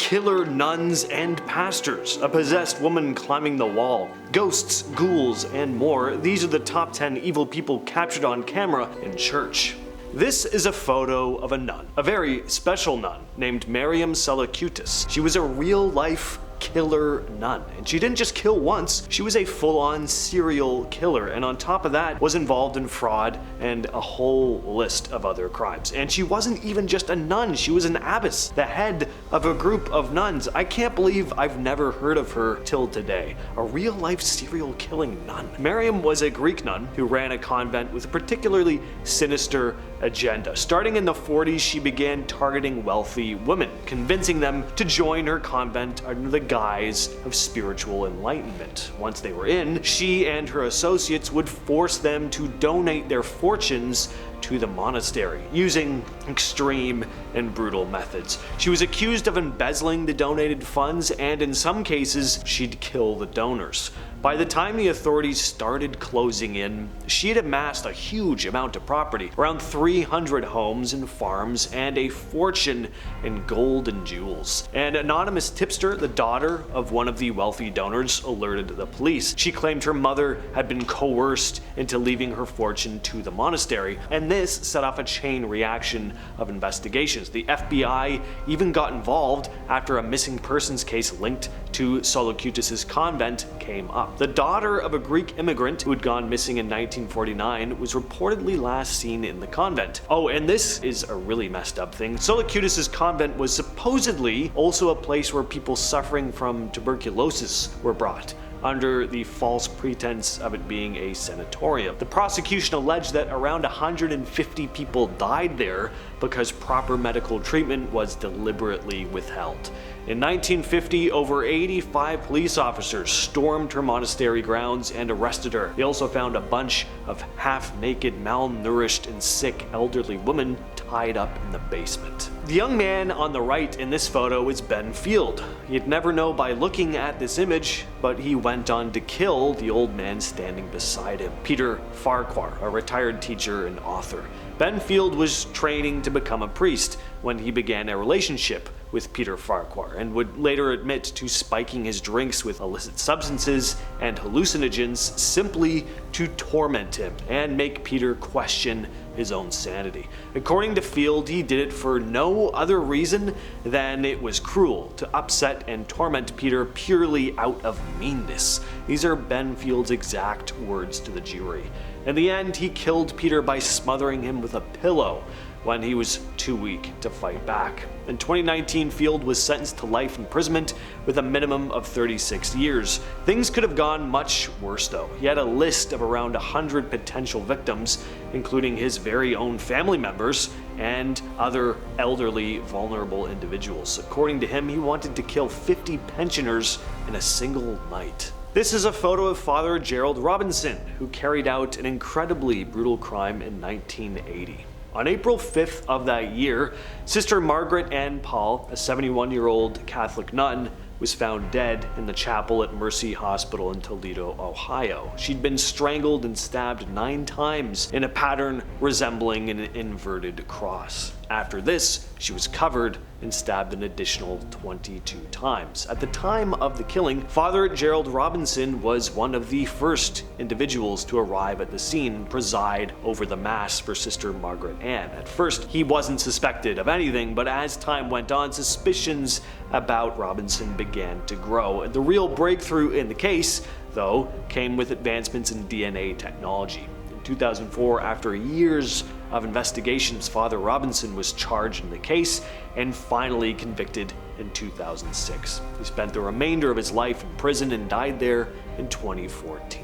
killer nuns and pastors, a possessed woman climbing the wall, ghosts, ghouls, and more. These are the top 10 evil people captured on camera in church. This is a photo of a nun, a very special nun named Mariam Soulakiotis. She was a real-life killer nun, and she didn't just kill once, she was a full-on serial killer, and on top of that was involved in fraud and a whole list of other crimes. And she wasn't even just a nun, she was an abbess, the head of a group of nuns. I can't believe I've never heard of her till today. A real-life serial killing nun. Mariam was a Greek nun who ran a convent with a particularly sinister agenda. Starting in the 40s, she began targeting wealthy women, convincing them to join her convent under the guise of spiritual enlightenment. Once they were in, she and her associates would force them to donate their fortunes to the monastery, using extreme and brutal methods. She was accused of embezzling the donated funds, and in some cases, she'd kill the donors. By the time the authorities started closing in, she had amassed a huge amount of property, around 300 homes and farms, and a fortune in gold and jewels. An anonymous tipster, the daughter of one of the wealthy donors, alerted the police. She claimed her mother had been coerced into leaving her fortune to the monastery, and this set off a chain reaction of investigations. The FBI even got involved after a missing persons case linked to Soulakiotis' convent came up. The daughter of a Greek immigrant who had gone missing in 1949 was reportedly last seen in the convent. Oh, and this is a really messed up thing. Soulakiotis' convent was supposedly also a place where people suffering from tuberculosis were brought, under the false pretense of it being a sanatorium. The prosecution alleged that around 150 people died there because proper medical treatment was deliberately withheld. In 1950, over 85 police officers stormed her monastery grounds and arrested her. They also found a bunch of half-naked, malnourished, and sick elderly women tied up in the basement. The young man on the right in this photo is Ben Field. You'd never know by looking at this image, but he went on to kill the old man standing beside him, Peter Farquhar, a retired teacher and author. Ben Field was training to become a priest when he began a relationship with Peter Farquhar, and would later admit to spiking his drinks with illicit substances and hallucinogens simply to torment him and make Peter question his own sanity. According to Field, he did it for no other reason than it was cruel to upset and torment Peter purely out of meanness. These are Ben Field's exact words to the jury. In the end, he killed Peter by smothering him with a pillow when he was too weak to fight back. In 2019, Field was sentenced to life imprisonment with a minimum of 36 years. Things could have gone much worse though. He had a list of around 100 potential victims, including his very own family members and other elderly, vulnerable individuals. According to him, he wanted to kill 50 pensioners in a single night. This is a photo of Father Gerald Robinson, who carried out an incredibly brutal crime in 1980. On April 5th of that year, Sister Margaret Ann Paul, a 71-year-old Catholic nun, was found dead in the chapel at Mercy Hospital in Toledo, Ohio. She'd been strangled and stabbed 9 times in a pattern resembling an inverted cross. After this, she was covered and stabbed an additional 22 times. At the time of the killing, Father Gerald Robinson was one of the first individuals to arrive at the scene and preside over the Mass for Sister Margaret Ann. At first, he wasn't suspected of anything, but as time went on, suspicions about Robinson began to grow. The real breakthrough in the case, though, came with advancements in DNA technology. In 2004, after years of investigations, Father Robinson was charged in the case and finally convicted in 2006. He spent the remainder of his life in prison and died there in 2014.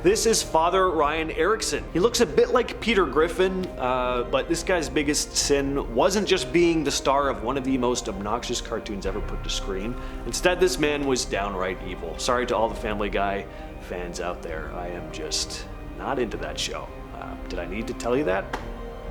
This is Father Ryan Erickson. He looks a bit like Peter Griffin, but this guy's biggest sin wasn't just being the star of one of the most obnoxious cartoons ever put to screen. Instead, this man was downright evil. Sorry to all the Family Guy fans out there. I am just not into that show. Did I need to tell you that?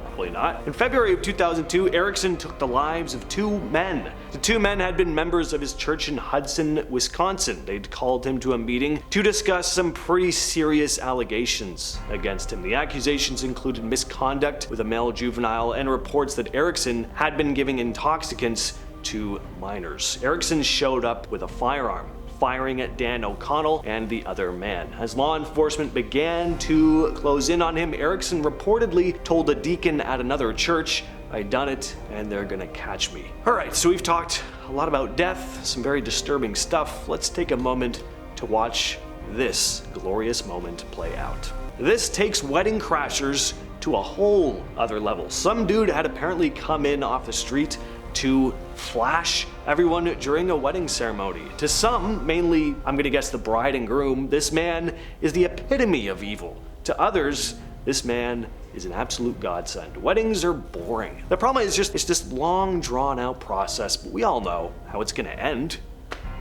Probably not. In February of 2002, Erickson took the lives of 2 men. The 2 men had been members of his church in Hudson, Wisconsin. They'd called him to a meeting to discuss some pretty serious allegations against him. The accusations included misconduct with a male juvenile and reports that Erickson had been giving intoxicants to minors. Erickson showed up with a firearm, firing at Dan O'Connell and the other man. As law enforcement began to close in on him, Erickson reportedly told a deacon at another church, "I done it, and they're gonna catch me." Alright, so we've talked a lot about death, some very disturbing stuff. Let's take a moment to watch this glorious moment play out. This takes wedding crashers to a whole other level. Some dude had apparently come in off the street to flash everyone during a wedding ceremony. To some, mainly I'm gonna guess the bride and groom, this man is the epitome of evil. To others, this man is an absolute godsend. Weddings are boring. The problem is it's this long drawn out process, but we all know how it's gonna end.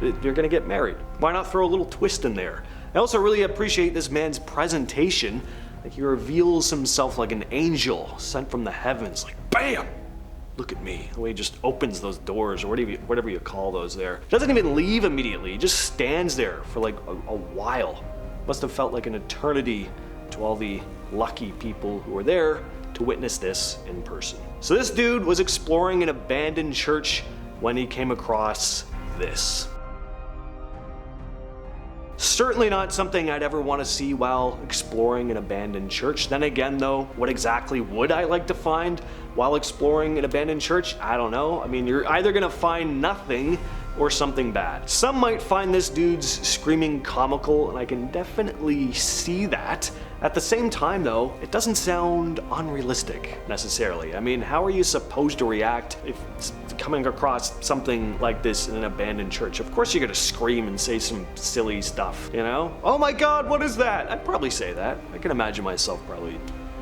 You're gonna get married. Why not throw a little twist in there? I also really appreciate this man's presentation. Like, he reveals himself like an angel sent from the heavens, like BAM! Look at me. The way he just opens those doors, or whatever you call those there. Doesn't even leave immediately, he just stands there for like a while. Must have felt like an eternity to all the lucky people who were there to witness this in person. So this dude was exploring an abandoned church when he came across this. Certainly not something I'd ever want to see while exploring an abandoned church. Then again though, what exactly would I like to find while exploring an abandoned church? I don't know. I mean, you're either gonna find nothing or something bad. Some might find this dude's screaming comical, and I can definitely see that. At the same time though, it doesn't sound unrealistic necessarily. I mean, how are you supposed to react if coming across something like this in an abandoned church? Of course you're gonna scream and say some silly stuff, you know? Oh my god, what is that? I'd probably say that. I can imagine myself probably,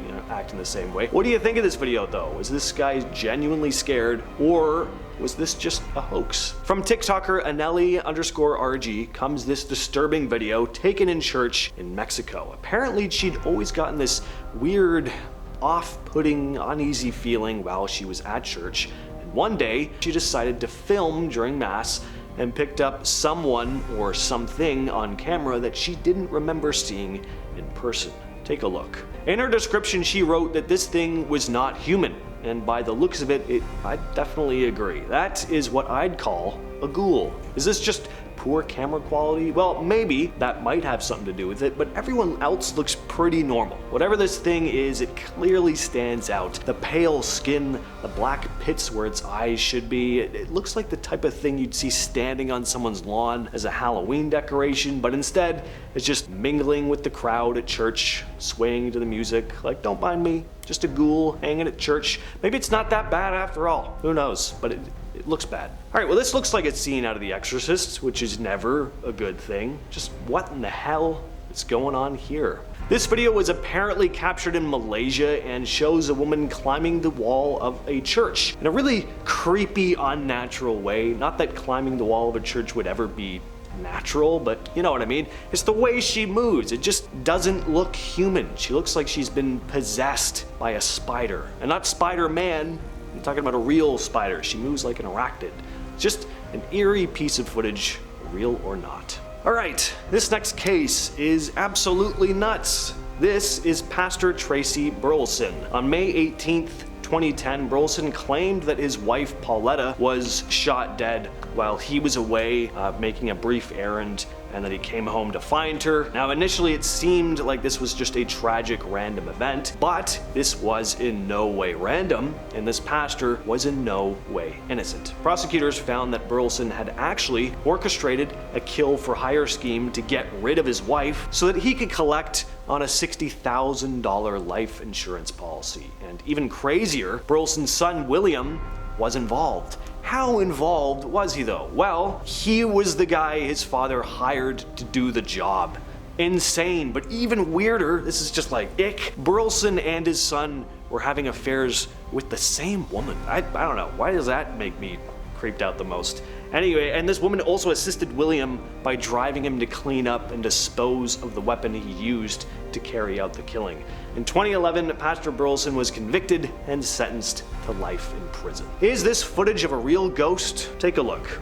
you know, acting the same way. What do you think of this video though? Was this guy genuinely scared, or was this just a hoax? From TikToker Anelli_RG comes this disturbing video taken in church in Mexico. Apparently she'd always gotten this weird, off-putting, uneasy feeling while she was at church. And one day she decided to film during mass and picked up someone or something on camera that she didn't remember seeing in person. Take a look. In her description she wrote that this thing was not human. And by the looks of it, I definitely agree. That is what I'd call a ghoul. Is this just poor camera quality? Well, maybe that might have something to do with it, but everyone else looks pretty normal. Whatever this thing is, it clearly stands out. The pale skin, the black pits where its eyes should be, it looks like the type of thing you'd see standing on someone's lawn as a Halloween decoration, but instead, it's just mingling with the crowd at church, swaying to the music. Like, don't mind me, just a ghoul hanging at church. Maybe it's not that bad after all. Who knows? But it looks bad. Alright, well this looks like it's seen out of The Exorcist, which is never a good thing. Just what in the hell is going on here? This video was apparently captured in Malaysia and shows a woman climbing the wall of a church in a really creepy, unnatural way. Not that climbing the wall of a church would ever be natural, but you know what I mean. It's the way she moves. It just doesn't look human. She looks like she's been possessed by a spider. And not Spider-Man. I'm talking about a real spider. She moves like an arachnid. Just an eerie piece of footage, real or not. Alright, this next case is absolutely nuts. This is Pastor Tracy Burleson. On May 18th, 2010, Burleson claimed that his wife Pauletta was shot dead while he was away making a brief errand, and that he came home to find her. Now initially it seemed like this was just a tragic random event, but this was in no way random, and this pastor was in no way innocent. Prosecutors found that Burleson had actually orchestrated a kill for hire scheme to get rid of his wife so that he could collect on a $60,000 life insurance policy. And even crazier, Burleson's son William was involved. How involved was he though? Well, he was the guy his father hired to do the job. Insane, but even weirder, this is just like ick. Burleson and his son were having affairs with the same woman. I don't know, why does that make me creeped out the most? Anyway, and this woman also assisted William by driving him to clean up and dispose of the weapon he used to carry out the killing. In 2011, Pastor Burleson was convicted and sentenced to life in prison. Is this footage of a real ghost? Take a look.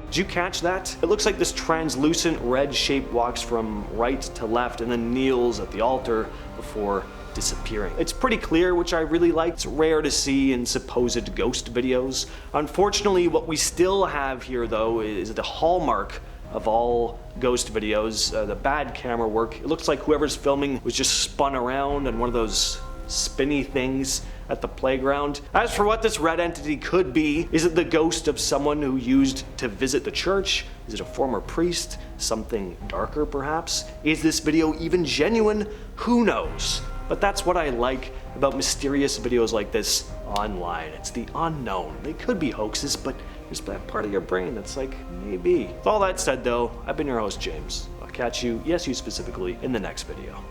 Did you catch that? It looks like this translucent red shape walks from right to left and then kneels at the altar before disappearing. It's pretty clear, which I really like. It's rare to see in supposed ghost videos. Unfortunately, what we still have here though is the hallmark of all ghost videos, the bad camera work. It looks like whoever's filming was just spun around on one of those spinny things at the playground. As for what this red entity could be, is it the ghost of someone who used to visit the church? Is it a former priest? Something darker perhaps? Is this video even genuine? Who knows? But that's what I like about mysterious videos like this online. It's the unknown. They could be hoaxes, but there's that part of your brain that's like, maybe. With all that said though, I've been your host James. I'll catch you, yes you specifically, in the next video.